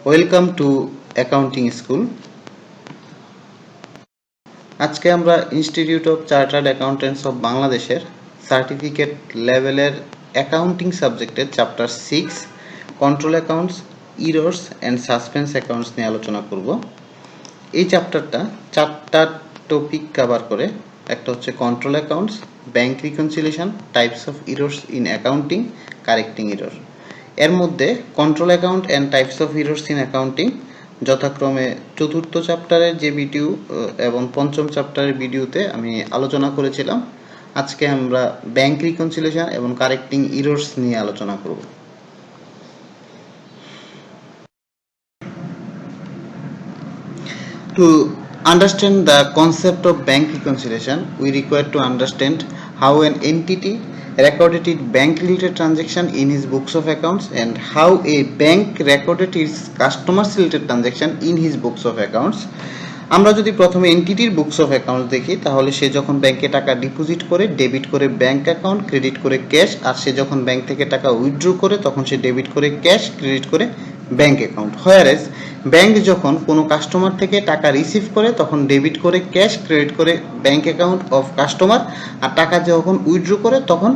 Welcome to accounting school. আজকে আমরা institute of chartered accountants of বাংলাদেশের সার্টিফিকেট লেভেলের অ্যাকাউন্টিং সাবজেক্টের chapter 6 control accounts, errors and suspense accounts নিয়ে আলোচনা করব। এই চ্যাপ্টারটা 4টা টপিক কভার করে। একটা হচ্ছে control accounts, bank reconciliation, types of errors in accounting, correcting error. এর মধ্যে control account and types of errors in accounting যথাক্রমে চতুর্থ চ্যাপ্টারের যে ভিডিও এবং পঞ্চম চ্যাপ্টারের ভিডিওতে আমি আলোচনা করেছিলাম। আজকে আমরা ব্যাংক রিকনসিলিয়েশন এবং কারেক্টিং ইরর্স নিয়ে আলোচনা করব। To understand the concept of bank reconciliation, we require to understand how an entity recorded its bank-related transaction in his books of accounts and how a bank recorded its customers-related transaction in his books of accounts. আমরা যদি প্রথমে এন্টিটির books of account দেখি, তাহলে সে যখন ব্যাংকে টাকা deposit করে, debit করে ব্যাংক অ্যাকাউন্ট, ক্রেডিট করে ক্যাশ, আর সে যখন ব্যাংক থেকে টাকা উইথড্র করে তখন সে ডেবিট করে ক্যাশ, ক্রেডিট করে ব্যাংক অ্যাকাউন্ট। হোয়ারেজ ব্যাংক যখন কোনো কাস্টমার থেকে টাকা রিসিভ করে তখন ডেবিট করে ক্যাশ, ক্রেডিট করে ব্যাংক অ্যাকাউন্ট অফ কাস্টমার, আর টাকা যখন উইথড্র করে তখন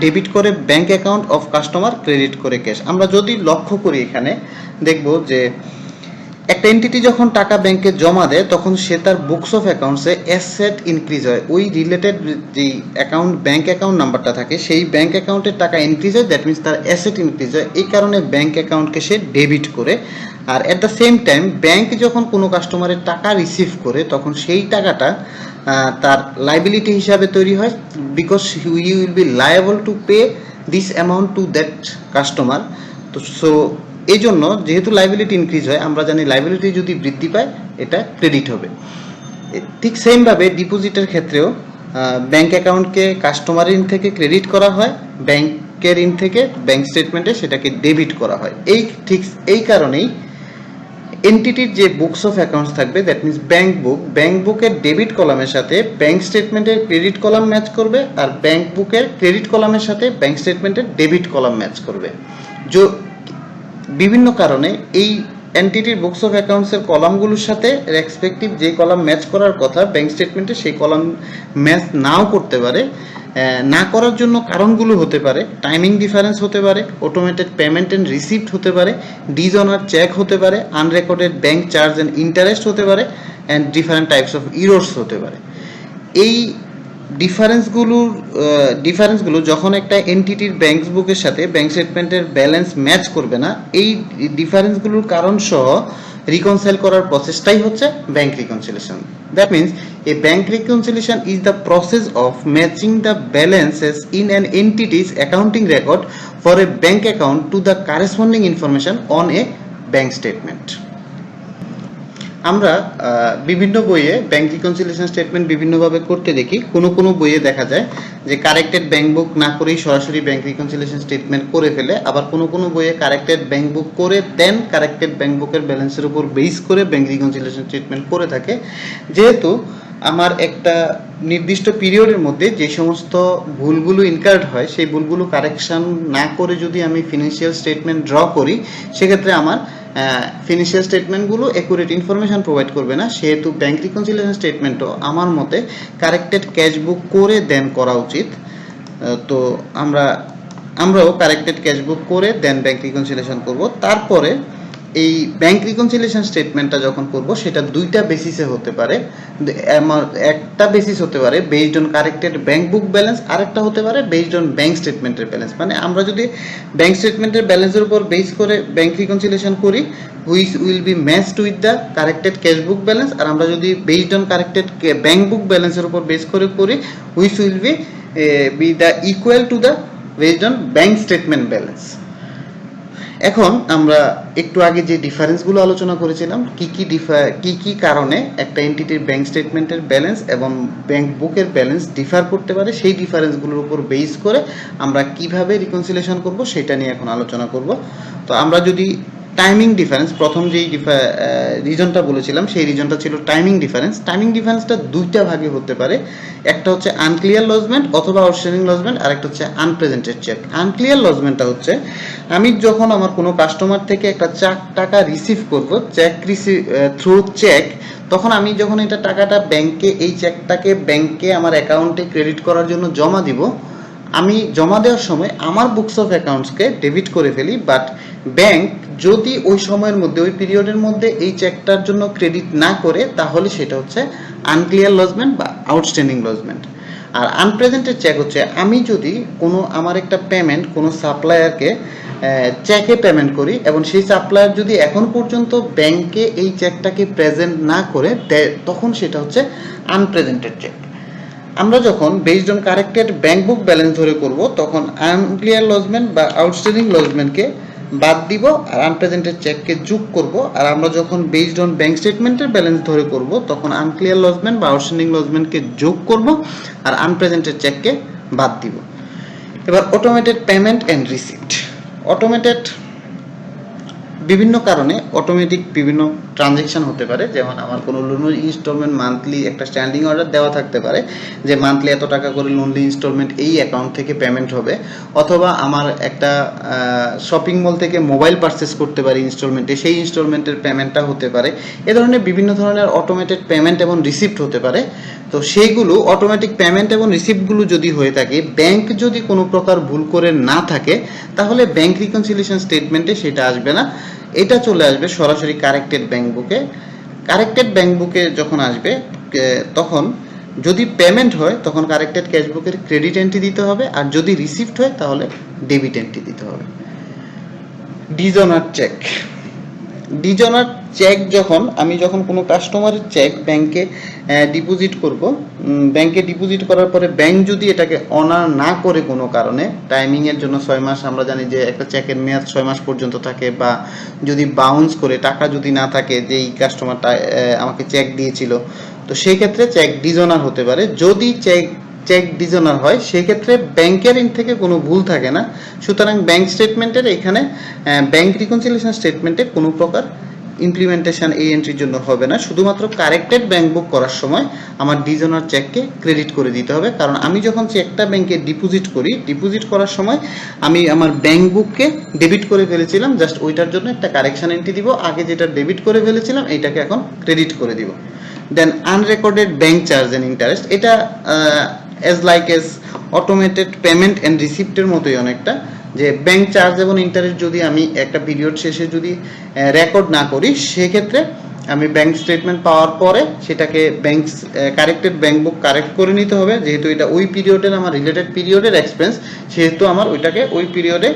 ডেবিট করে bank account of customer, credit করে ক্যাশ। আমরা যদি লক্ষ্য করি এখানে দেখব যে একটা এন্টিটি যখন টাকা ব্যাংকে জমা দেয় তখন সে তার বুকস অফ অ্যাকাউন্টসে অ্যাসেট ইনক্রিজ হয়। ওই রিলেটেড যে অ্যাকাউন্ট ব্যাংক অ্যাকাউন্ট নাম্বারটা থাকে সেই ব্যাংক অ্যাকাউন্টের টাকা ইনক্রিজ হয়, দ্যাট মিনস তার অ্যাসেট ইনক্রিজ হয়। এই কারণে ব্যাংক অ্যাকাউন্টকে সে ডেবিট করে। আর at the same time bank যখন কোনো কাস্টমারের টাকা রিসিভ করে তখন সেই টাকাটা তার লাইবিলিটি হিসাবে তৈরি হয়, because you will be liable to pay this amount to that customer. তো সো এই জন্য যেহেতু লাইবিলিটি ইনক্রিজ হয়, আমরা জানি লাইবিলিটি যদি বৃদ্ধি পায় এটা ক্রেডিট হবে। ঠিক সেমভাবে ডিপোজিটের ক্ষেত্রেও ব্যাংক অ্যাকাউন্টকে কাস্টমার ইন থেকে ক্রেডিট করা হয়, ব্যাংকের ইন থেকে ব্যাংক স্টেটমেন্টে সেটাকে ডেবিট করা হয়। এই কারণেই এন্টিটির যে বুকস অফ অ্যাকাউন্টস থাকবে, দ্যাট মিনস ব্যাংক বুকের ডেবিট কলামের সাথে ব্যাংক স্টেটমেন্টের ক্রেডিট কলাম ম্যাচ করবে, আর ব্যাংক বুকের ক্রেডিট কলামের সাথে ব্যাংক স্টেটমেন্টের ডেবিট কলাম ম্যাচ করবে। বিভিন্ন কারণে এই এন্টিটির বুকস অফ অ্যাকাউন্টসের কলামগুলোর সাথে রেসপেক্টিভ যে কলাম ম্যাচ করার কথা ব্যাংক স্টেটমেন্টে সেই কলাম ম্যাচ নাও করতে পারে। না করার জন্য কারণগুলো হতে পারে টাইমিং ডিফারেন্স হতে পারে, অটোমেটেড পেমেন্ট অ্যান্ড রিসিপ্ট হতে পারে, ডিসঅনার চেক হতে পারে, unrecorded bank charge and interest হতে পারে, and different types of errors হতে পারে। এই ডিফারেন্সগুলো যখন একটা এন্টিটির ব্যাংক বুকের সাথে ব্যাংক স্টেটমেন্টের ব্যালেন্স ম্যাচ করবে না, এই ডিফারেন্সগুলোর কারণ সহ রিকনসাইল করার প্রসেসটাই হচ্ছে bank reconciliation. That means a bank reconciliation is the process of matching the balances in an entities accounting record for a bank account to the corresponding information on a bank statement. আমরা বিভিন্ন বইয়ে bank reconciliation statement বিভিন্নভাবে করতে দেখি। কোনো বইয়ে দেখা যায় যে কারেক্টেড ব্যাংক বুক না করেই সরাসরি ব্যাংক রিকনসিলিয়েশন স্টেটমেন্ট করে ফেলে, আবার কোনো বইয়ে কারেক্টেড ব্যাংক বুক করে দেন কারেক্টেড ব্যাংক বুকের ব্যালেন্সের উপর বেস করে ব্যাংক রিকনসিলিয়েশন স্টেটমেন্ট করে থাকে। যেহেতু আমার একটা নির্দিষ্ট পিরিয়ডের মধ্যে যে সমস্ত ভুলগুলো ইনকার্ড হয় সেই ভুলগুলো কারেকশন না করে যদি আমি ফিনান্সিয়াল স্টেটমেন্ট ড্র করি, সেক্ষেত্রে আমার ফিনান্সিয়াল স্টেটমেন্টগুলো অ্যাকুরেট ইনফরমেশন প্রোভাইড করবে না। সেহেতু ব্যাংক রিকনসিলিয়েশন স্টেটমেন্টও আমার মতে কারেক্টেড ক্যাশ বুক করে দেন করা উচিত। তো আমরাও কারেক্টেড ক্যাশ বুক করে দেন ব্যাংক রিকনসিলিয়েশন করব। তারপরে এই ব্যাংক রিকনসিলিয়েশন স্টেটমেন্টটা যখন করব সেটা দুইটা বেসিসে হতে পারে। একটা বেসিস হতে পারে based on corrected bank book balance, আরেকটা হতে পারে বেসড অন ব্যাংক স্টেটমেন্টের ব্যালেন্স। মানে আমরা যদি ব্যাংক স্টেটমেন্টের ব্যালেন্সের উপর বেস করে ব্যাংক রিকনসিলিয়েশন করি, which will be matched with the corrected cash book balance, আর আমরা যদি based on corrected bank book ব্যালেন্সের উপর বেস করে করি, which will be the equal to the based on bank statement balance. এখন আমরা একটু আগে যে ডিফারেন্সগুলো আলোচনা করেছিলাম, কি কি কারণে একটা এন্টিটির ব্যাংক স্টেটমেন্টের ব্যালেন্স এবং ব্যাংক বুকের ব্যালেন্স ডিফার করতে পারে, সেই ডিফারেন্সগুলোর উপর বেস করে আমরা কিভাবে রিকনসিলিয়েশন করব সেটা নিয়ে এখন আলোচনা করব। তো আমরা যদি টাইমিং ডিফারেন্স, প্রথম যেই রিজনটা বলেছিলাম সেই রিজনটা ছিল টাইমিং ডিফারেন্স। টাইমিং ডিফারেন্সটা দুইটা ভাগে হতে পারে, একটা হচ্ছে আনক্লিয়ার লজমেন্ট অথবা আউটস্ট্যান্ডিং লজমেন্ট, আর একটা হচ্ছে আনপ্রেজেন্টেড চেক। আনক্লিয়ার লজমেন্টটা হচ্ছে আমি যখন আমার কোনো কাস্টমার থেকে একটা টাকা রিসিভ করব, চেক রিসিভ থ্রু চেক, তখন আমি যখন এটা টাকাটা ব্যাংকে, এই চেকটাকে ব্যাংকে আমার অ্যাকাউন্টে ক্রেডিট করার জন্য জমা দিব, আমি জমা দেওয়ার সময় আমার বুকস অফ অ্যাকাউন্টসকে ডেবিট করে ফেলি, বাট ব্যাংক যদি ওই সময়ের মধ্যে, ওই পিরিয়ডের মধ্যে এই চেকটার জন্য ক্রেডিট না করে, তাহলে সেটা হচ্ছে আনক্লিয়ার লজমেন্ট বা আউটস্ট্যান্ডিং লজমেন্ট। আর আনপ্রেজেন্টেড চেক হচ্ছে আমি যদি কোনো আমার একটা পেমেন্ট কোনো সাপ্লায়ারকে চেকে পেমেন্ট করি এবং সেই সাপ্লায়ার যদি এখন পর্যন্ত ব্যাংকে এই চেকটাকে প্রেজেন্ট না করে দেয়, তখন সেটা হচ্ছে আনপ্রেজেন্টেড চেক। আমরা যখন based on corrected bank book balance ধরে করব, তখন আনক্লিয়ার লজমেন্ট বা আউটস্ট্যান্ডিং লজমেন্টকে বাদ দিব আর আনপ্রেজেন্টেড চেককে যোগ করব। আর আমরা যখন বেসড অন ব্যাংক স্টেটমেন্টের ব্যালেন্স ধরে করব, তখন আনক্লিয়ার লজমেন্ট বা আউটস্ট্যান্ডিং লজমেন্টকে যোগ করব আর আনপ্রেজেন্টেড চেককে বাদ দিব। এবার automated payment and receipt. Automated বিভিন্ন কারণে অটোমেটিক বিভিন্ন ট্রানজেকশন হতে পারে, যেমন আমার কোনো লোনের ইনস্টলমেন্ট মান্থলি একটা স্ট্যান্ডিং অর্ডার দেওয়া থাকতে পারে যে মান্থলি এত টাকা করে লোনলি ইনস্টলমেন্ট এই অ্যাকাউন্ট থেকে পেমেন্ট হবে, অথবা আমার একটা শপিং মল থেকে মোবাইল পারচেস করতে পারি ইনস্টলমেন্টে, সেই ইনস্টলমেন্টের পেমেন্টটা হতে পারে। এ ধরনের বিভিন্ন ধরনের অটোমেটেড পেমেন্ট এবং রিসিপ্ট হতে পারে। তো সেইগুলো অটোমেটিক পেমেন্ট এবং রিসিপ্টগুলো যদি হয়ে থাকে, ব্যাংক যদি কোনো প্রকার ভুল করে না থাকে, তাহলে ব্যাংক রিকনসিলিয়েশন স্টেটমেন্টে সেটা আসবে না, এটা চলে আসবে সরাসরি কারেক্টেড ব্যাংক বুকে। কারেক্টেড ব্যাংক বুকে যখন আসবে, তখন যদি পেমেন্ট হয় তখন কারেক্টেড ক্যাশ বুকের ক্রেডিট এন্ট্রি দিতে হবে, আর যদি রিসিপ্ট হয় তাহলে ডেবিট এন্ট্রি দিতে হবে। Dishonour check. ডিজনার চেক আমি যখন কোনো কাস্টমারের চেক ব্যাংকে ডিপোজিট করব, ব্যাংকে ডিপোজিট করার পরে ব্যাংক যদি এটাকে অনার না করে কোনো কারণে, টাইমিংয়ের জন্য 6 মাস, আমরা জানি যে একটা চেকের মেয়াদ 6 মাস পর্যন্ত থাকে, বা যদি বাউন্স করে টাকা যদি না থাকে, যে এই কাস্টমারটা আমাকে চেক দিয়েছিল, তো সেই ক্ষেত্রে চেক ডিজনার হতে পারে। যদি চেক ডিজনার হয়, সেক্ষেত্রে ব্যাংকের এন্ড থেকে কোনো ভুল থাকে না, সুতরাং ব্যাংক স্টেটমেন্টের এখানে ব্যাংক রিকনসিলিয়েশন স্টেটমেন্টে কোনো প্রকার ইমপ্লিমেন্টেশন এই এন্ট্রির জন্য হবে না। শুধুমাত্র কারেক্টেড ব্যাংক বুক করার সময় আমার ডিজনার চেককে ক্রেডিট করে দিতে হবে, কারণ আমি যখন চেকটা ব্যাংকে ডিপোজিট করি, ডিপোজিট করার সময় আমি আমার ব্যাংক বুককে ডেবিট করে ফেলেছিলাম, জাস্ট ওইটার জন্য একটা কারেকশন এন্ট্রি দিব, আগে যেটা ডেবিট করে ফেলেছিলাম এইটাকে এখন ক্রেডিট করে দিব। দেন unrecorded bank charge and interest, এটা as like as automated payment and receipt এর মতোই অনেকটা, যে ব্যাংক চার্জ এবং ইন্টারেস্ট যদি আমি একটা পিরিয়ড শেষে যদি রেকর্ড না করি, সেক্ষেত্রে আমি ব্যাংক স্টেটমেন্ট পাওয়ার পরে সেটাকে bank corrected bank book correct করে নিতে হবে, যেহেতু এটা ওই পিরিয়ডের আমার রিলেটেড পিরিয়ডের এক্সপেন্স, সেহেতু আমার ওইটাকে ওই পিরিয়ডে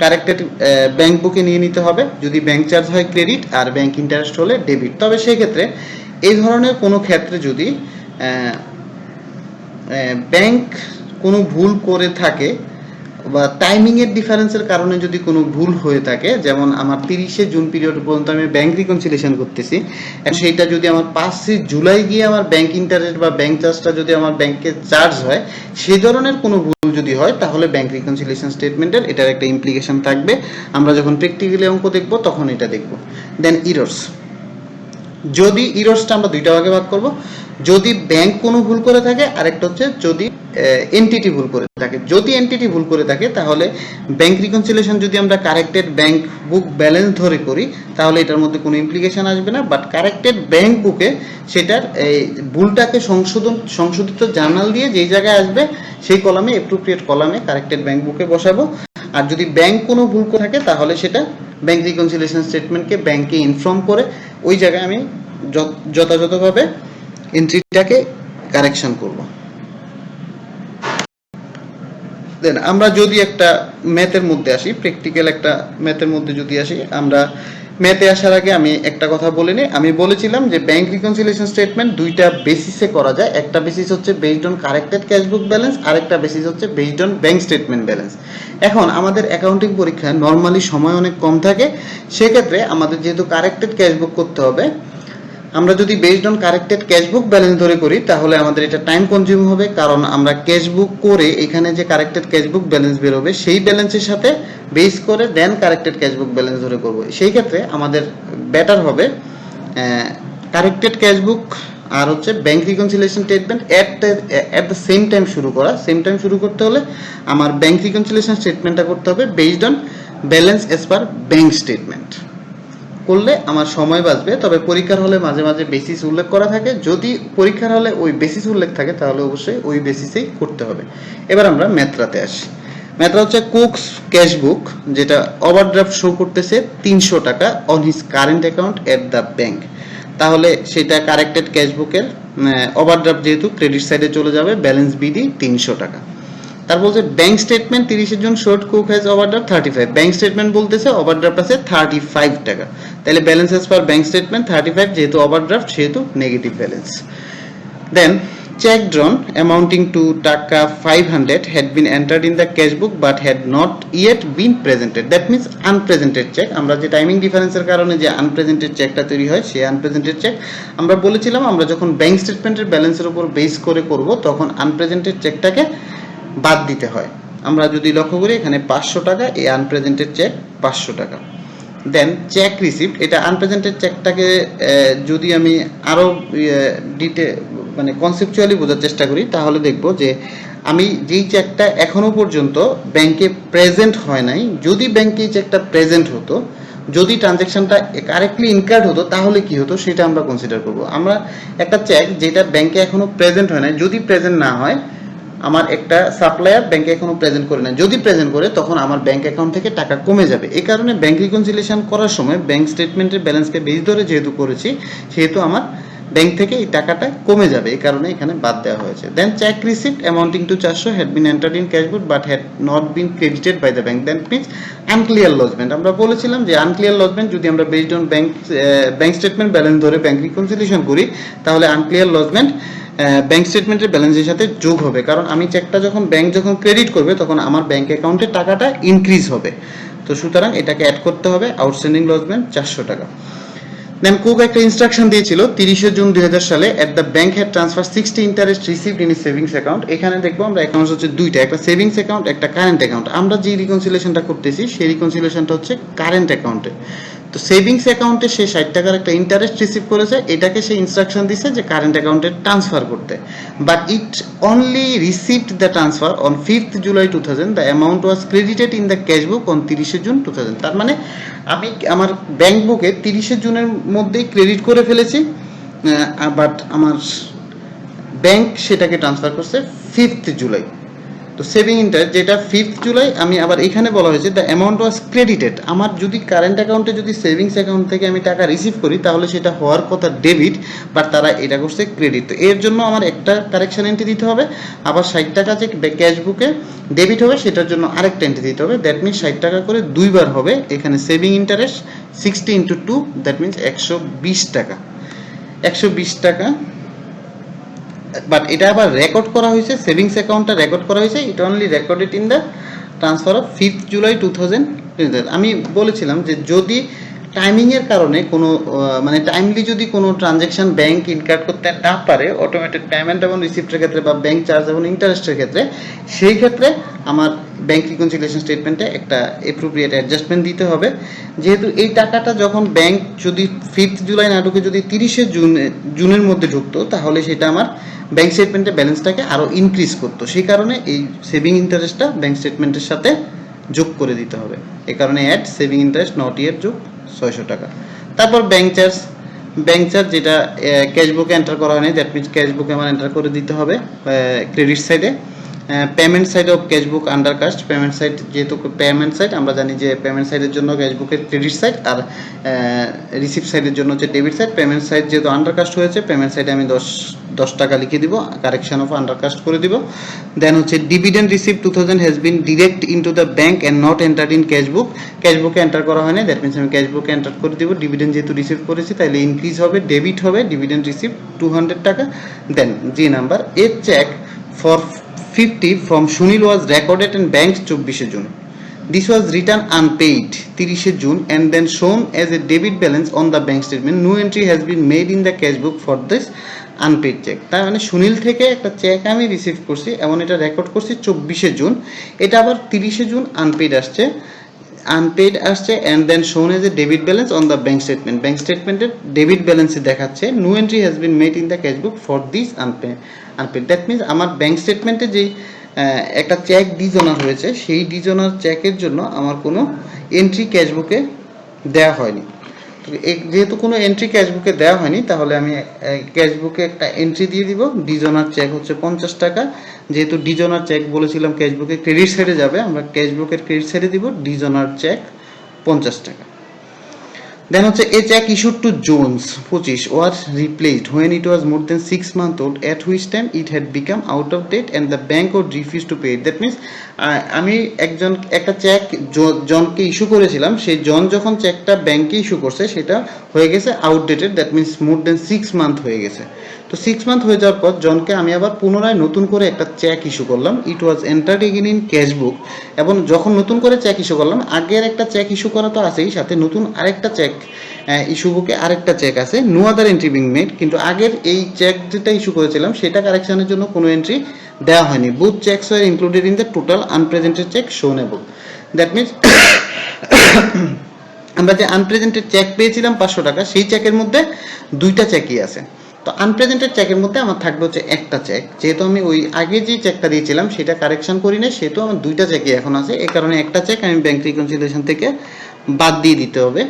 কারেক্টেড ব্যাংক বুকে নিয়ে নিতে হবে। যদি ব্যাংক চার্জ হয় ক্রেডিট আর ব্যাংক ইন্টারেস্ট হলে ডেবিট। তবে সেক্ষেত্রে এই ধরনের কোনো ক্ষেত্রে যদি ব্যাংক কোনো ভুল করে থাকে বা টাইমিং এর ডিফারেন্সের কারণে যদি কোনো ভুল হয়ে থাকে, যেমন আমার 30শে জুন পিরিয়ড পর্যন্ত আমি ব্যাংক রিকনসিলিয়েশন করতেছি, সেইটা যদি আমার 5 জুলাই গিয়ে আমার ব্যাংক ইন্টারেস্ট বা ব্যাংক চার্জটা যদি আমার ব্যাংকে চার্জ হয়, সেই ধরনের কোনো ভুল যদি হয়, তাহলে ব্যাংক রিকনসিলিয়েশন স্টেটমেন্টের এটার একটা ইমপ্লিকেশন থাকবে। আমরা যখন প্র্যাকটিক্যালি অঙ্ক দেখব তখন এটা দেখব। দেন ইরর্স। যদি ইরর্সটা আমরা দুইটা ভাগে ভাগ করব, যদি ব্যাংক কোনো ভুল করে থাকে, আরেকটা হচ্ছে যদি এনটিটি ভুল করে থাকে। যদি এনটিটি ভুল করে থাকে, তাহলে ব্যাংক রিকনসিলিয়েশন যদি আমরা কারেক্টেড ব্যাংক বুক ব্যালেন্স ধরে করি, তাহলে এটার মধ্যে কোনো ইমপ্লিকেশন আসবে না, বাট কারেক্টেড ব্যাংক বুকে সেটার এই ভুলটাকে সংশোধিত জার্নাল দিয়ে যেই জায়গায় আসবে সেই কলামে, অ্যাপ্রোপ্রিয়েট কলামে কারেক্টেড ব্যাংক বুকে বসাবো। আর যদি ব্যাংক কোনো ভুল করে থাকে, তাহলে সেটা ব্যাংক রিকনসিলিয়েশন স্টেটমেন্টকে ব্যাংকে ইনফর্ম করে ওই জায়গায় আমি যথাযথভাবে এন্ট্রিটাকে কারেকশন করব। দেন আমরা যদি একটা ম্যাথের মধ্যে আসি, প্র্যাকটিক্যাল একটা ম্যাথের মধ্যে যদি আসি, আমরা ম্যাথে আসার আগে আমি একটা কথা বলে নিই। আমি বলেছিলাম যে ব্যাংক রিকনসিলিয়েশন স্টেটমেন্ট দুইটা বেসিসে করা যায়। একটা বেসিস হচ্ছে based on corrected cash book balance, আর একটা বেসিস হচ্ছে based on bank statement balance. এখন আমাদের অ্যাকাউন্টিং পরীক্ষায় নর্মালি সময় অনেক কম থাকে, সেক্ষেত্রে আমাদের যেহেতু কারেক্টেড ক্যাশ বুক করতে হবে, আমরা যদি based on corrected cashbook balance ধরে করি তাহলে আমাদের এটা টাইম কনজিউম হবে, কারণ আমরা ক্যাশবুক করে এখানে যে কারেক্টেড ক্যাশবুক ব্যালেন্স বেরোবে সেই ব্যালেন্সের সাথে বেস করে দেন কারেক্টেড ক্যাশবুক ব্যালেন্স ধরে করব। সেই ক্ষেত্রে আমাদের বেটার হবে কারেক্টেড ক্যাশবুক আর হচ্ছে bank reconciliation statement at the same time শুরু করা। সেম টাইম শুরু করতে হলে আমার ব্যাংক রিকনসিলিয়েশন স্টেটমেন্টটা করতে হবে based on balance as per bank statement. করলে আমার সময় বাঁচবে। তবে পরীক্ষার হলে মাঝে মাঝে বেসিস উল্লেখ করা থাকে, যদি পরীক্ষার হলে ওই বেসিস উল্লেখ থাকে তাহলে অবশ্যই ওই বেসিসেই করতে হবে। এবার আমরা ম্যাথরাতে আসি। ম্যাথরা হচ্ছে কুকস ক্যাশবুক, যেটা ওভারড্রাফট শো করতেছে 300 টাকা on his current account at the bank. তাহলে সেটা কারেক্টেড ক্যাশবুকের ওভারড্রাফট যেহেতু ক্রেডিট সাইডে চলে যাবে, ব্যালেন্স বিডি 300 টাকা। তারপর বলছে bank statement 30 June showed Cook has overdraft 35। Bank statement বলতেছে ওভারড্রাফট আছে 35 টাকা, তাহলে balance as per bank statement 35, যেহেতু ওভারড্রাফট সেহেতু negative balance. Then cheque drawn amounting to টাকা 500 had been entered in the cash book but had not yet been presented. That means unpresented check। আমরা যে timing ডিফারেন্সের কারণে যে আনপ্রেজেন্টেড চেকটা তৈরি হয় সেই আনপ্রেজেন্টেড চেক আমরা বলেছিলাম আমরা যখন ব্যাংক স্টেটমেন্টের ব্যালেন্সের উপর বেস করে করব তখন আনপ্রেজেন্টেড চেকটাকে বাদ দিতে হয়। আমরা যদি লক্ষ্য করি এখানে 500 টাকা, এই আনপ্রেজেন্টেড চেক 500 টাকা। দেন চেক রিসিপ্ট, এটা আনপ্রেজেন্টেড চেকটাকে যদি আমি আরো মানে কনসেপচুয়ালি বোঝার চেষ্টা করি তাহলে দেখব যে আমি যেই চেকটা এখনো পর্যন্ত ব্যাংকে প্রেজেন্ট হয় নাই, যদি ব্যাংকে এই চেকটা প্রেজেন্ট হতো, যদি ট্রানজ্যাকশনটা কারেক্টলি ইনকার্ড হতো তাহলে কি হতো সেটা আমরা কনসিডার করব। আমরা একটা চেক যেটা ব্যাংকে এখনো প্রেজেন্ট হয় নাই, যদি প্রেজেন্ট না হয়, আমার একটা সাপ্লায়ার ব্যাংকে এখনো প্রেজেন্ট করে না, যদি প্রেজেন্ট করে তখন আমার ব্যাংক অ্যাকাউন্ট থেকে টাকা কমে যাবে। এই কারণে ব্যাংক রিকনসিলিয়েশন করার সময় ব্যাংক স্টেটমেন্টের ব্যালেন্সকে বেস ধরে যেহেতু করেছি সেহেতু আমার ব্যাংক থেকে এই টাকাটা কমে যাবে, এই কারণে এখানে বাদ দেওয়া হয়েছে। Then cheque receipt amounting to 400 had been entered in cash book but had not been credited by the bank. That means unclear lodgement. আমরা বলেছিলাম যে আনক্লিয়ার লজমেন্ট যদি আমরা based on bank statement balance ধরে ব্যাংক রিকনসিলিয়েশন করি তাহলে unclear লজমেন্ট bank স্টেটমেন্টের ব্যালেন্সের সাথে যোগ হবে, কারণ আমি চেকটা ব্যাংক যখন ক্রেডিট করবে তখন আমার ব্যাংক অ্যাকাউন্টে টাকাটা ইনক্রিজ হবে। তো সুতরাং এটাকে অ্যাড করতে হবে আউটস্ট্যান্ডিং লজমেন্ট 400 টাকা। দেন কুক একটা ইনস্ট্রাকশন দিয়েছিল 30 জুন 2000 সালে এট the bank had transfer 60 interest received in savings account. এখানে দেখবো আমরা অ্যাকাউন্ট হচ্ছে দুইটা, একটা সেভিংস অ্যাকাউন্ট, একটা কারেন্ট অ্যাকাউন্ট। আমরা যে রিকনসিলিয়েশনটা করতেছি সেই রিকনসিলিয়েশনটা হচ্ছে কারেন্ট অ্যাকাউন্টে। তো সেভিংস অ্যাকাউন্টে সে 60 টাকার একটা ইন্টারেস্ট রিসিভ করেছে, এটাকে সে ইনস্ট্রাকশন দিছে যে কারেন্ট অ্যাকাউন্টে ট্রান্সফার করতে, but it only received the transfer on 5th July 2000। The amount was credited in the cash book on 30 June 2000। তার মানে আমি আমার ব্যাংক বুকে 30 জুনের মধ্যেই ক্রেডিট করে ফেলেছি, বাট আমার ব্যাংক সেটাকে ট্রান্সফার করছে 5th জুলাই। তো সেভিং ইন্টারেস্ট যেটা 5th জুলাই, আমি আবার এখানে বলা হয়েছে দ্য অ্যামাউন্ট ওয়াজ ক্রেডিটেড। আমার যদি কারেন্ট অ্যাকাউন্টে যদি সেভিংস অ্যাকাউন্ট থেকে আমি টাকা রিসিভ করি তাহলে সেটা হওয়ার কথা ডেবিট, বাট তারা এটা করছে ক্রেডিট। তো এর জন্য আমার একটা কারেকশন এন্ট্রি দিতে হবে, আবার 60 টাকা যে ক্যাশ বুকে ডেবিট হবে সেটার জন্য আরেকটা এন্ট্রি দিতে হবে। দ্যাট মিনস 60 টাকা করে দুইবার হবে। এখানে সেভিং ইন্টারেস্ট 60 × 2, দ্যাট মিনস 120 টাকা। 120 টাকা, বাট এটা আবার রেকর্ড করা হয়েছে, সেভিংস অ্যাকাউন্টটা রেকর্ড করা হয়েছে, ইট only recorded in the transfer of 5th July 2000। আমি বলেছিলাম যে যদি টাইমিংয়ের কারণে কোনো মানে টাইমলি যদি কোনো ট্রানজ্যাকশন ব্যাংক ইনকার্ড করতে না পারে অটোমেটিক পেমেন্ট এবং রিসিপ্টের ক্ষেত্রে বা ব্যাংক চার্জ এবং ইন্টারেস্টের ক্ষেত্রে, সেই ক্ষেত্রে আমার ব্যাংক রিকনসিলিয়েশন স্টেটমেন্টে একটা অ্যাপ্রোপ্রিয়েট অ্যাডজাস্টমেন্ট দিতে হবে। যেহেতু এই টাকাটা যখন ব্যাংক যদি 5th July না ঢুকে যদি 30 জুনের মধ্যে ঢুকতো তাহলে সেটা আমার ব্যাংক স্টেটমেন্টের ব্যালেন্সটাকে আরও ইনক্রিজ করতো, সেই কারণে এই সেভিং ইন্টারেস্টটা ব্যাংক স্টেটমেন্টের সাথে যোগ করে দিতে হবে। এই কারণে add saving interest not yet যোগ 600 টাকা। তারপর ব্যাংক চার্জ যেটা ক্যাশ বুকে এন্টার করা হয়নি, দ্যাট মিনস ক্যাশ বুকে আমার এন্টার করে দিতে হবে ক্রেডিট সাইডে। Payment side of cash book undercast, payment side যেহেতু পেমেন্ট সাইড আমরা জানি যে পেমেন্ট সাইডের জন্য ক্যাশ বুকের ক্রেডিট সাইড আর রিসিপ্ট সাইডের জন্য হচ্ছে ডেবিট সাইড। পেমেন্ট সাইড যেহেতু আন্ডারকাস্ট হয়েছে পেমেন্ট সাইডে আমি 10 টাকা লিখে দিব, কারেকশন অফ আন্ডারকাস্ট করে দিব। দেন হচ্ছে dividend receipt 2000 has been direct into the bank and not entered in cash book. Cash বুকে এন্টার করা হয়নি, দ্যাট মিনস আমি ক্যাশ বুকে এন্টার করে দিব। ডিভিডেন্ড যেহেতু রিসিভ করেছি তাহলে ইনক্রিজ হবে, ডেবিট হবে, ডিভিডেন্ড রিসিপ্ট 200 টাকা। Then G number a cheque for 50 from Sunil was recorded in bank 24 June. This was written unpaid 30 June and then shown as a debit balance on the bank statement. No entry has been made in the cash book for this unpaid cheque. তার মানে সুনীল থেকে একটা check আমি receive করছি এবং এটা record করছি 24 June, এটা আবার 30 জুন আনপেড আসছে and then shown as a debit balance on the bank statement, bank স্টেটমেন্টের ডেবিট ব্যালেন্সে দেখাচ্ছে no entry has been made in the cash book for this unpaid. That means আমার bank স্টেটমেন্টে যেই একটা চেক ডিজোনার হয়েছে সেই ডিজোনার চেকের জন্য আমার কোনো এন্ট্রি ক্যাশ বুকে দেওয়া হয়নি। যেহেতু কোনো এন্ট্রি ক্যাশ বুকে দেওয়া হয়নি তাহলে আমি ক্যাশ বুকে একটা এন্ট্রি দিয়ে দিব, ডিজোনার চেক হচ্ছে 50 টাকা। যেহেতু ডিজোনার চেক বলেছিলাম ক্যাশ বুকে ক্রেডিট সাইডে যাবে, আমরা ক্যাশ বুকের ক্রেডিট সাইডে দিব ডিজোনার চেক 50 টাকা। Then হচ্ছে a check issued to Jones 25 was replaced when it was more than 6 months old, at which time it had become out of date and the bank would refuse to pay it. That means আমি একটা check জনকে issue করেছিলাম, সেই জন যখন চেকটা ব্যাংকে issue করছে সেটা হয়ে গেছে outdated, that means more than 6 month হয়ে গেছে। তো 6 মান্থ হয়ে যাওয়ার পর জনকে আমি আবার পুনরায় নতুন করে একটা চেক ইস্যু করলাম, it was entered again in cash book. এবং যখন নতুন করে চেক ইস্যু করলাম, আগের একটা চেক ইস্যু করা তো আছেই, সাথে নতুন আরেকটা চেক ইস্যু বুকে আরেকটা চেক আছে, no other entry being made. কিন্তু আগের এই চেক যেটা ইস্যু করেছিলাম সেটা কারেকশনের জন্য কোনো এন্ট্রি দেওয়া হয়নি। Both cheques were included in the total unpresented cheque shown above. That means আমরা যে আনপ্রেজেন্টেড চেক পেয়েছিলাম 500 টাকা, সেই চেকের মধ্যে দুইটা চেকই আছে। তো আনপ্রেজেন্টেড চেকের মধ্যে আমার থাকবে হচ্ছে একটা চেক, যেহেতু আমি ওই আগে যে চেকটা দিয়েছিলাম সেটা কারেকশন করি না, সেহেতু আমার দুইটা চেকই এখন আছে। এই কারণে একটা চেক আমি ব্যাংক রিকনসিলিয়েশন থেকে বাদ দিয়ে দিতে হবে।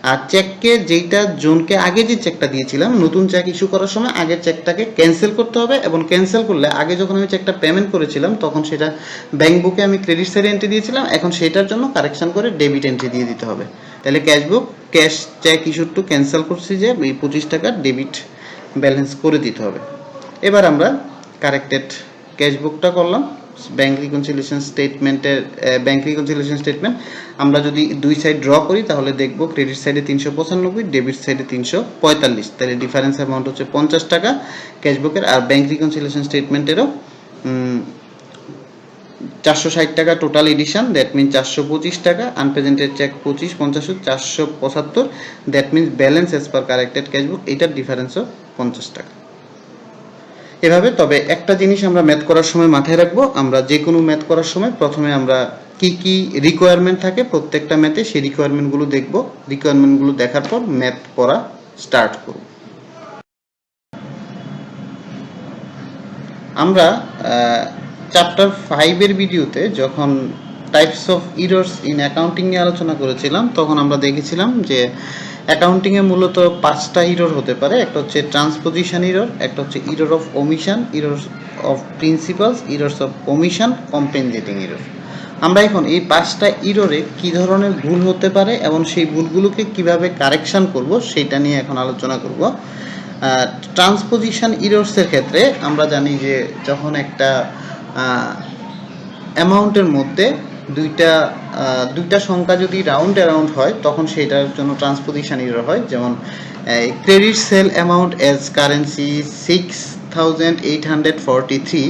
আর চেককে যেইটা জনকে আগে যে চেকটা দিয়েছিলাম নতুন চেক ইস্যু করার সময় আগের চেকটাকে ক্যান্সেল করতে হবে, এবং ক্যান্সেল করলে আগে যখন আমি চেকটা পেমেন্ট করেছিলাম তখন সেটা ব্যাংক বুকে আমি ক্রেডিট সাইডে এন্ট্রি দিয়েছিলাম, এখন সেটার জন্য কারেকশন করে ডেবিট এন্ট্রি দিয়ে দিতে হবে। তাহলে cash cheque issued to cancel করছি যে এই 25 টাকার ডেবিট ব্যালেন্স করে দিতে হবে। এবার আমরা কারেক্টেড ক্যাশ বুকটা করলাম। ব্যাংক রিকনসিলিয়েশন স্টেটমেন্ট আমরা যদি দুই সাইড ড্র করি তাহলে দেখব ক্রেডিট সাইডে 395, ডেবিট সাইডে 345, তাহলে ডিফারেন্স অ্যামাউন্ট হচ্ছে 50 টাকা ক্যাশ বুকের। আর ব্যাংক রিকনসিলিয়েশন স্টেটমেন্টেরও 460 টাকা টোটাল এডিশন, দ্যাট মিনস 425 টাকা, unpresented cheque 25, 50, 475, that means balance as per corrected cash book, এটার ডিফারেন্সও 50 টাকা। এভাবে তবে একটা জিনিস আমরা ম্যাথ করার সময় মাথায় রাখবো, আমরা যে কোনো ম্যাথ করার সময় প্রথমে আমরা কি কি রিকোয়ারমেন্ট থাকে প্রত্যেকটা ম্যাথে সেই রিকোয়ারমেন্টগুলো দেখব, রিকোয়ারমেন্টগুলো দেখার পর ম্যাথ পড়া স্টার্ট করব। আমরা চ্যাপ্টার 5 এর ভিডিওতে যখন types of errors in accounting নিয়ে আলোচনা করেছিলাম তখন আমরা দেখেছিলাম যে অ্যাকাউন্টিং এ মূলত 5টা ইরর হতে পারে। একটা হচ্ছে ট্রান্সপোজিশন ইরর, একটা হচ্ছে error of omission, error of principles, errors of omission, compensating error. আমরা এখন এই 5টা ইররে কি ধরনের ভুল হতে পারে এবং সেই ভুলগুলোকে কিভাবে কারেকশন করব সেটা নিয়ে এখন আলোচনা করব। ট্রান্সপোজিশন ইরর্সের ক্ষেত্রে আমরা জানি যে যখন একটা অ্যামাউন্টের মধ্যে দুইটা সংখ্যা যদি রাউন্ড অ্যারাউন্ড হয় তখন সেটার জন্য ট্রান্সপোজিশন ইরর হয়। যেমন credit sell amount as currency 6,843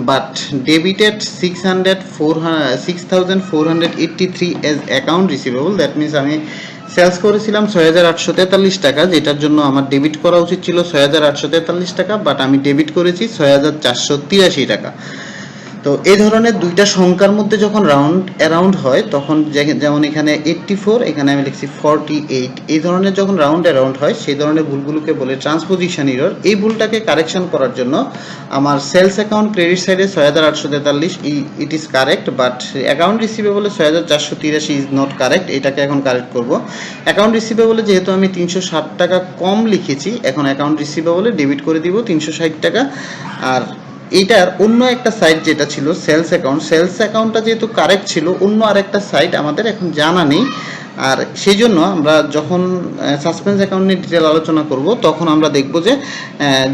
but debited 6,483 as account receivable. That means আমি সেলস করেছিলাম 6,843 টাকা, যেটার জন্য আমার ডেবিট করা উচিত ছিল 6,843 টাকা, বাট আমি ডেবিট করেছি 6,483 টাকা। তো এই ধরনের দুইটা সংখ্যার মধ্যে যখন রাউন্ড অ্যারাউন্ড হয় তখন যেমন এখানে 84, এখানে আমি লিখছি 48, এই ধরনের যখন রাউন্ড অ্যারাউন্ড হয় সেই ধরনের ভুলগুলোকে বলে ট্রান্সপোজিশন ইরর। এই ভুলটাকে কারেকশন করার জন্য আমার সেলস অ্যাকাউন্ট ক্রেডিট সাইডে 6,843 it is correct, but account রিসিভেবলে 6,483 ইজ নট কারেক্ট। এটাকে এখন কারেক্ট করব। অ্যাকাউন্ট রিসিভেবলে যেহেতু আমি 360 টাকা কম লিখেছি, এখন অ্যাকাউন্ট রিসিভেবলে ডেবিট করে দিব 360 টাকা। আর এইটার অন্য একটা সাইড যেটা ছিল সেলস অ্যাকাউন্টটা যেহেতু কারেক্ট ছিল, অন্য আরেকটা সাইড আমাদের এখন জানা নেই। আর সেই জন্য আমরা যখন সাসপেন্স অ্যাকাউন্ট নিয়ে ডিটেল আলোচনা করব তখন আমরা দেখব যে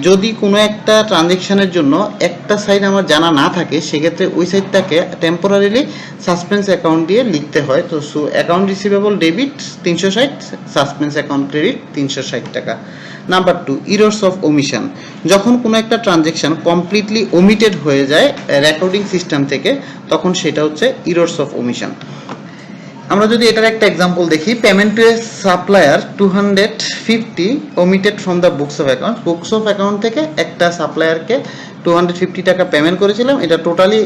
যদি কোনো একটা ট্রানজ্যাকশনের জন্য একটা সাইড আমার জানা না থাকে সেক্ষেত্রে ওই সাইডটাকে টেম্পোরারিলি সাসপেন্স অ্যাকাউন্ট দিয়ে লিখতে হয়। তো account receivable debit 360, suspense account credit 360 টাকা। Number 2, errors of ওমিশন। যখন কোনো একটা ট্রানজ্যাকশন কমপ্লিটলি ওমিটেড হয়ে যায় রেকর্ডিং সিস্টেম থেকে তখন সেটা হচ্ছে ইরর্স অফ ওমিশন। আমরা যদি এটার একটা एग्जांपल দেখি, payment to a supplier 250 omitted from the books of account। Books of account থেকে একটা সাপ্লায়ারকে 250 টাকা পেমেন্ট করেছিলাম, এটা টোটালি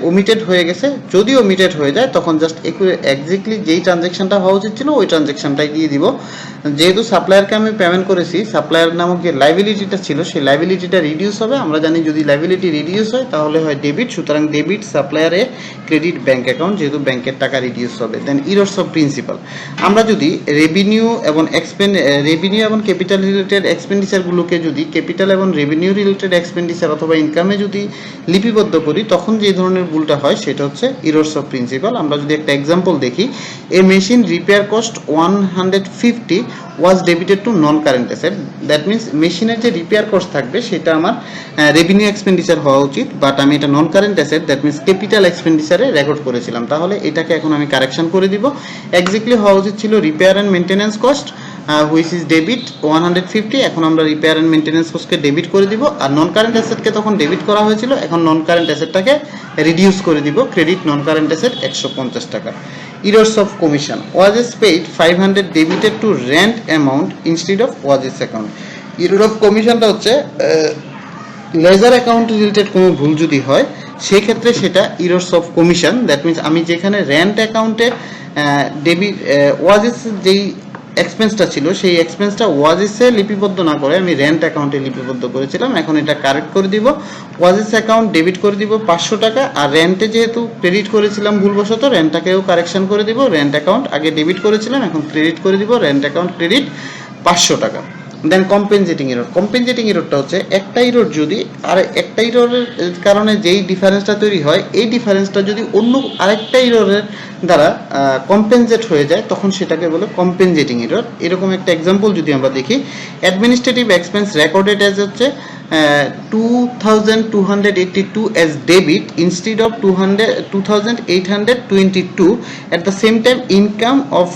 ওমিটেড হয়ে গেছে। যদি ওমিটেড হয়ে যায় তখন জাস্ট এক্স্যাক্টলি যেই ট্রানজ্যাকশনটা হওয়া উচিত ছিল ওই ট্রানজ্যাকশনটাই দিয়ে দিব। যেহেতু সাপ্লায়ারকে আমি পেমেন্ট করেছি, সাপ্লায়ার নামক যে লাইবিলিটিটা ছিল সেই লাইবিলিটিটা রিডিউস হবে। আমরা জানি যদি লাইবিলিটি রিডিউস হয় তাহলে হয় ডেবিট, সুতরাং ডেবিট সাপ্লায়ারে ক্রেডিট ব্যাংক অ্যাকাউন্ট, যেহেতু ব্যাংকের টাকা রিডিউস হবে। দেন ইরর্স অফ প্রিন্সিপাল, আমরা যদি রেভিনিউ এবং ক্যাপিটাল রিলেটেড এক্সপেন্ডিচারগুলোকে যদি ক্যাপিটাল এবং রেভিনিউ রিলেটেড এক্সপেন্ডিচার অথবা ইনকামে যদি লিপিবদ্ধ করি তখন যে ধরনের ভুলটা হয় সেটা হচ্ছে ইরর্স অফ প্রিন্সিপাল। আমরা যদি একটা এক্সাম্পল দেখি, a machine repair cost 150 was debited to non current asset. That means মেশিনের যে রিপেয়ার কস্ট থাকবে সেটা আমার রেভিনিউ এক্সপেন্ডিচার হওয়া উচিত, বাট আমি এটা non current asset, that means capital এক্সপেন্ডিচারে রেকর্ড করেছিলাম। তাহলে এটাকে এখন আমি কারেকশন করে দিব। এক্স্যাক্টলি হওয়া উচিত ছিল repair and maintenance cost which is debit 150, এখন আমরা রিপেয়ার অ্যান্ড মেইনটেনেন্স কস্টকে ডেবিট করে দিব। আর নন কারেন্ট অ্যাসেটকে তখন ডেবিট করা হয়েছিল, এখন নন কারেন্ট অ্যাসেটটাকে রিডিউস করে দিব। ক্রেডিট নন কারেন্ট অ্যাসেট 150 টাকা। Errors of commission, wages paid 500 debited to rent amount instead of wages account। Error of commission টা হচ্ছে লেজার অ্যাকাউন্ট রিলেটেড কোনো ভুল যদি হয় সেই ক্ষেত্রে সেটা errors of commission. That means আমি যেখানে রেন্ট অ্যাকাউন্টে ডেবিট ওয়াজেস যেই এক্সপেন্সটা ছিল সেই এক্সপেন্সটা ওয়াজেসে লিপিবদ্ধ না করে আমি রেন্ট অ্যাকাউন্টে লিপিবদ্ধ করেছিলাম। এখন এটা কারেক্ট করে দিব, ওয়াজেস অ্যাকাউন্ট ডেবিট করে দিব 500 টাকা, আর রেন্টে যেহেতু ক্রেডিট করেছিলাম ভুলবশত রেন্টটাকেও কারেকশন করে দিব। রেন্ট অ্যাকাউন্ট আগে ডেবিট করেছিলাম, এখন ক্রেডিট করে দিব, রেন্ট অ্যাকাউন্ট ক্রেডিট 500 টাকা। দেন কম্পেনজেটিং এরর, কম্পেনজেটিং এররটা হচ্ছে একটা এরর যদি আর একটা এররের কারণে যেই ডিফারেন্সটা তৈরি হয় এই ডিফারেন্সটা যদি অন্য আরেকটা এররের দ্বারা কম্পেনজেট হয়ে যায় তখন সেটাকে বলে কম্পেনজেটিং এরর। এরকম একটা एग्जांपल যদি আমরা দেখি, অ্যাডমিনিস্ট্রেটিভ এক্সপেন্স রেকর্ডেড অ্যাজ হচ্ছে 2282 as debit instead of 2822, at the same time income of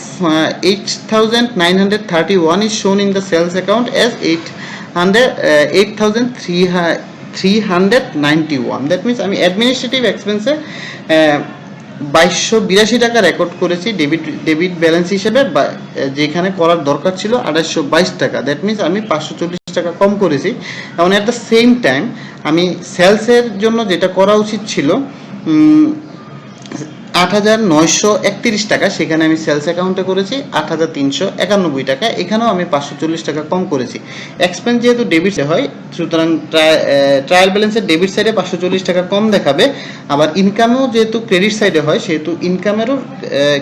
8931 is shown in the sales account as 8391। that means আমি অ্যাডমিনিস্ট্রেটিভ এক্সপেন্সে 2282 টাকা রেকর্ড করেছি ডেবিট ব্যালেন্স হিসেবে, যেখানে করার দরকার ছিল 2822 টাকা। দ্যাট মিনস আমি 540 টাকা কম করেছি। এবং এট দ্য সেম টাইম আমি সেলসের জন্য যেটা করা উচিত ছিল 8931 টাকা, সেখানে আমি সেলস অ্যাকাউন্টে করেছি 8391 টাকা, এখানেও আমি 540 টাকা কম করেছি। এক্সপেন্স যেহেতু ডেবিট হয় সুতরাং ট্রায়াল ব্যালেন্সের ডেবিট সাইডে 540 টাকা কম দেখাবে, আবার ইনকামেও যেহেতু ক্রেডিট সাইডে হয় সেহেতু ইনকামেরও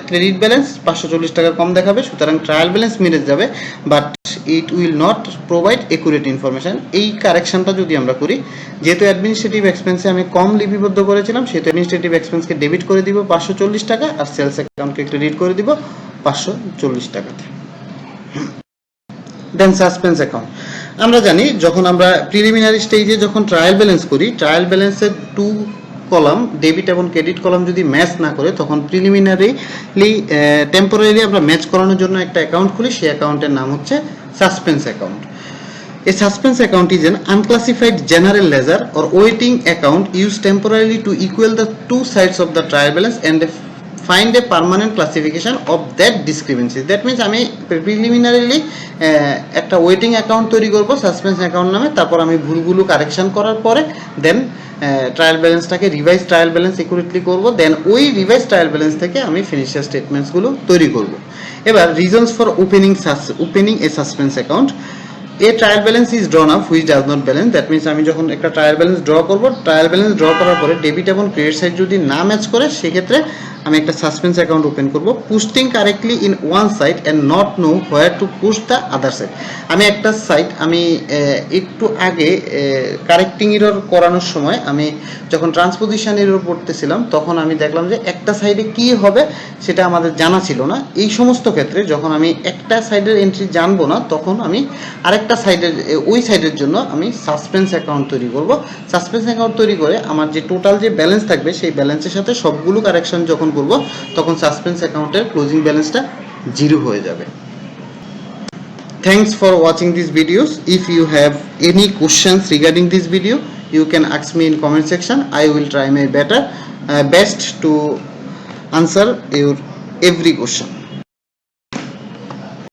ক্রেডিট ব্যালেন্স 540 টাকা কম দেখাবে, সুতরাং ট্রায়াল ব্যালেন্স মিলে যাবে, but it will not provide accurate information. এই কারেকশনটা যদি আমরা করি, যেহেতু অ্যাডমিনিস্ট্রেটিভ এক্সপেন্সে আমি কম লিপিবদ্ধ করেছিলাম সেহেতু অ্যাডমিনিস্ট্রেটিভ এক্সপেন্সকে ডেবিট করে দিব 540 টাকা, আর সেলস অ্যাকাউন্টকে ক্রেডিট করে দিব 540 টাকাতে। দেন সাসপেন্স অ্যাকাউন্ট, আমরা জানি যখন আমরা প্রিলিমিনারি স্টেজে যখন ট্রায়াল ব্যালেন্স করি, ট্রায়াল ব্যালেন্সের 2 কলাম ডেবিট এবং ক্রেডিট কলাম যদি ম্যাচ না করে তখন টেম্পোরারিলি আমরা ম্যাচ করানোর জন্য একটা অ্যাকাউন্ট খুলি, সেই অ্যাকাউন্টের নাম হচ্ছে suspense account. A suspense account is an unclassified general ledger or waiting account used temporarily to equal the two sides of the trial balance and find a permanent classification of that discrepancy। That means আমি প্রিলিমিনারিলি একটা waiting account তৈরি করব suspense account নামে, তারপর আমি ভুলগুলো correction করার পরে দেন ট্রায়াল ব্যালেন্সটাকে রিভাইজ ট্রায়াল ব্যালেন্স একুরেটলি করব, দেন ওই রিভাইজ ট্রায়াল ব্যালেন্স থেকে আমি ফিনান্সিয়াল স্টেটমেন্টসগুলো তৈরি করব। এবার reasons for opening A suspense account, A trial balance is drawn up which does not balance. That means আমি যখন একটা ট্রায়াল ব্যালেন্স ড্র করব, ট্রায়াল ব্যালেন্স ড্র করার পরে ডেবিট এবং ক্রেডিট সাইড যদি না ম্যাচ করে সেক্ষেত্রে আমি একটা সাসপেন্স অ্যাকাউন্ট ওপেন করব। Posting correctly in one side and not know where to push the other side, আমি একটা সাইড আমি একটু আগে কারেক্টিং এরর করানোর সময় আমি যখন ট্রান্সপোজিশন এরর পড়তেছিলাম তখন আমি দেখলাম যে একটা সাইডে কি হবে সেটা আমাদের জানা ছিল না। এই সমস্ত ক্ষেত্রে যখন আমি একটা সাইডের এন্ট্রি জানবো না তখন আমি আরেকটা সাইডের ওই সাইডের জন্য আমি সাসপেন্স অ্যাকাউন্ট তৈরি করব। সাসপেন্স অ্যাকাউন্ট তৈরি করে আমার যে টোটাল যে ব্যালেন্স থাকবে সেই ব্যালেন্সের সাথে সবগুলো কারেকশন যখন করব তখন সাসপেন্স অ্যাকাউন্টের ক্লোজিং ব্যালেন্সটা 0 হয়ে যাবে। Thanks for watching these videos. If you have any questions regarding this video, you can ask me in comment section. I will try my best to answer your every question.